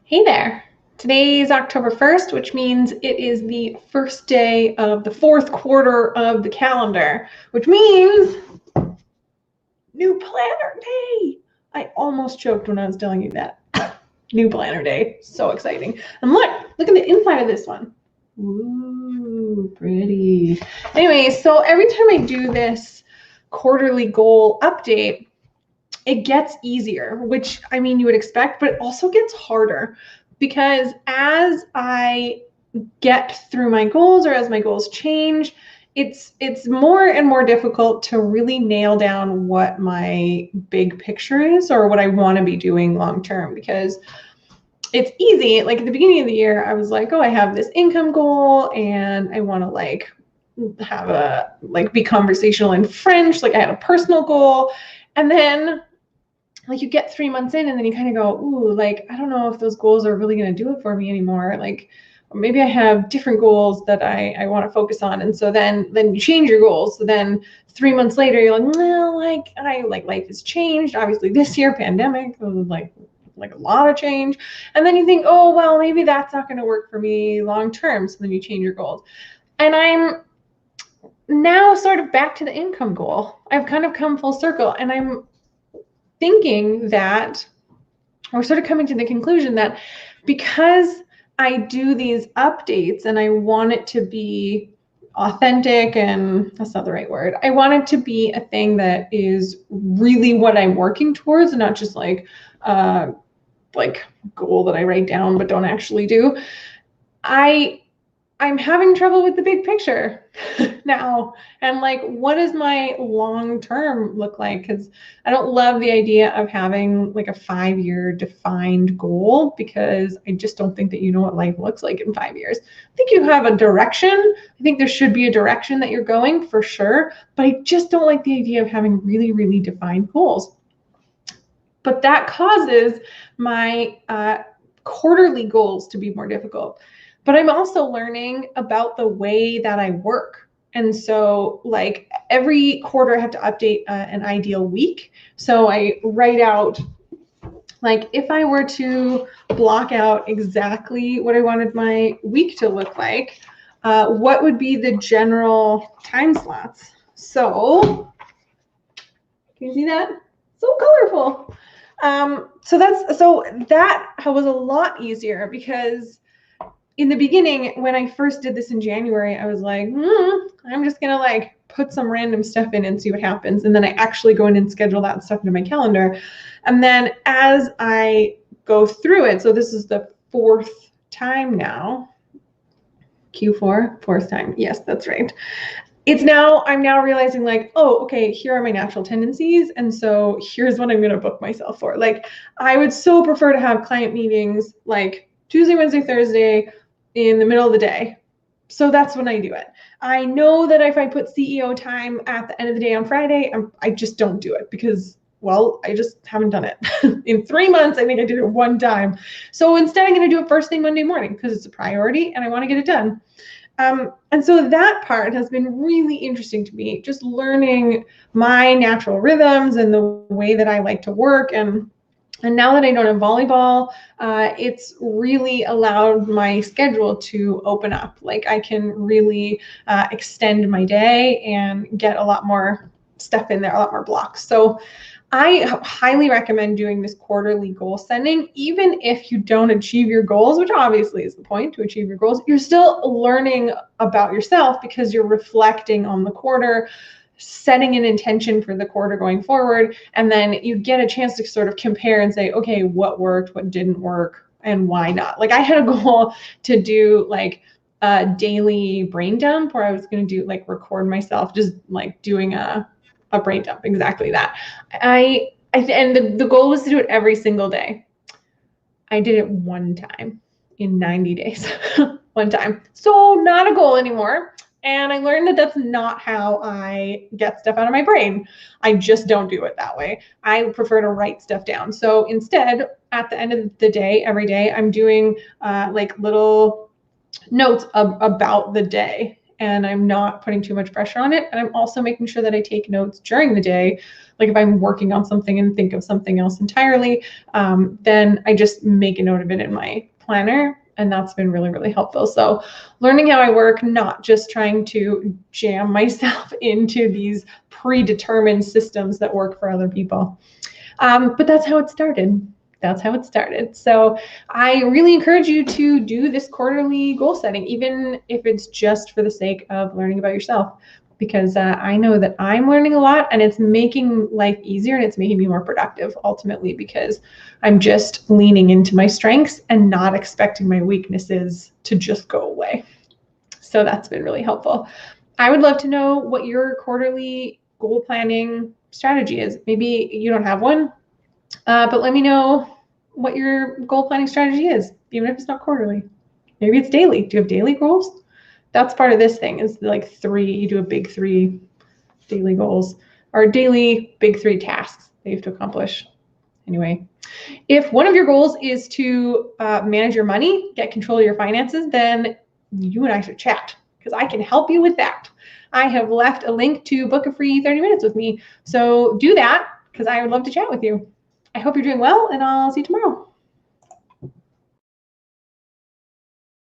Hey there. Today is October 1st, which means it is the first day of the fourth quarter of the calendar, which means new planner day. I almost choked when I was telling you that. New planner day. So exciting. And look at the inside of this one. Ooh, pretty. Anyway, so every time I do this quarterly goal update, it gets easier, which I mean you would expect, but it also gets harder because as I get through my goals or as my goals change, it's more and more difficult to really nail down what my big picture is or what I want to be doing long term, because it's easy. Like at the beginning of the year, I was like, oh, I have this income goal and I want to have a be conversational in French. Like I had a personal goal. And then you get 3 months in and then you kind of go, ooh, I don't know if those goals are really going to do it for me anymore. Or maybe I have different goals that I want to focus on. And so then you change your goals. So then 3 months later, you're like, well, life has changed. Obviously this year, pandemic, like a lot of change. And then you think, oh, well, maybe that's not going to work for me long term. So then you change your goals. And I'm now sort of back to the income goal. I've kind of come full circle, and I'm thinking that we're sort of coming to the conclusion that because I do these updates and I want it to be authentic, and that's not the right word. I want it to be a thing that is really what I'm working towards and not just like goal that I write down but don't actually do. I'm having trouble with the big picture now. And what does my long term look like? Because I don't love the idea of having a 5-year defined goal, because I just don't think that you know what life looks like in 5 years. I think you have a direction. I think there should be a direction that you're going for sure. But I just don't like the idea of having really, really defined goals. But that causes my quarterly goals to be more difficult. But I'm also learning about the way that I work. And so every quarter I have to update an ideal week. So I write out, if I were to block out exactly what I wanted my week to look like, what would be the general time slots? So can you see that? So colorful. So that was a lot easier, because in the beginning, when I first did this in January, I was like, I'm just gonna put some random stuff in and see what happens. And then I actually go in and schedule that stuff into my calendar. And then as I go through it, so this is the fourth time now, Q4, fourth time. Yes, that's right. I'm now realizing oh, okay, here are my natural tendencies. And so here's what I'm going to book myself for. I would so prefer to have client meetings Tuesday, Wednesday, Thursday in the middle of the day. So that's when I do it. I know that if I put CEO time at the end of the day on Friday, I just don't do it because, well, I just haven't done it. In 3 months, I think I did it one time. So instead, I'm going to do it first thing Monday morning because it's a priority and I want to get it done. And so that part has been really interesting to me, just learning my natural rhythms and the way that I like to work. And now that I don't have volleyball, it's really allowed my schedule to open up. I can really extend my day and get a lot more stuff in there, a lot more blocks. So I highly recommend doing this quarterly goal setting. Even if you don't achieve your goals, which obviously is the point, to achieve your goals, you're still learning about yourself because you're reflecting on the quarter, setting an intention for the quarter going forward, and then you get a chance to sort of compare and say, okay, what worked, what didn't work, and why not? I had a goal to do a daily brain dump where I was going to do record myself just doing a brain dump, exactly that. And the goal was to do it every single day. I did it one time in 90 days, one time. So not a goal anymore. And I learned that that's not how I get stuff out of my brain. I just don't do it that way. I prefer to write stuff down. So instead, at the end of the day, every day, I'm doing little notes about the day. And I'm not putting too much pressure on it. And I'm also making sure that I take notes during the day Like if I'm working on something and think of something else entirely, then I just make a note of it in my planner. And that's been really, really helpful. So learning how I work, not just trying to jam myself into these predetermined systems that work for other people. But that's how it started. That's how it started. So I really encourage you to do this quarterly goal setting, even if it's just for the sake of learning about yourself, because I know that I'm learning a lot and it's making life easier and it's making me more productive ultimately, because I'm just leaning into my strengths and not expecting my weaknesses to just go away. So that's been really helpful. I would love to know what your quarterly goal planning strategy is. Maybe you don't have one, but let me know what your goal planning strategy is, even if it's not quarterly. Maybe it's daily. Do you have daily goals? That's part of this thing, is like you do a big 3 daily goals, or daily big 3 tasks that you have to accomplish. Anyway, if one of your goals is to manage your money, get control of your finances, then you and I should chat, because I can help you with that. I have left a link to book a free 30 minutes with me. So do that, because I would love to chat with you. I hope you're doing well, and I'll see you tomorrow.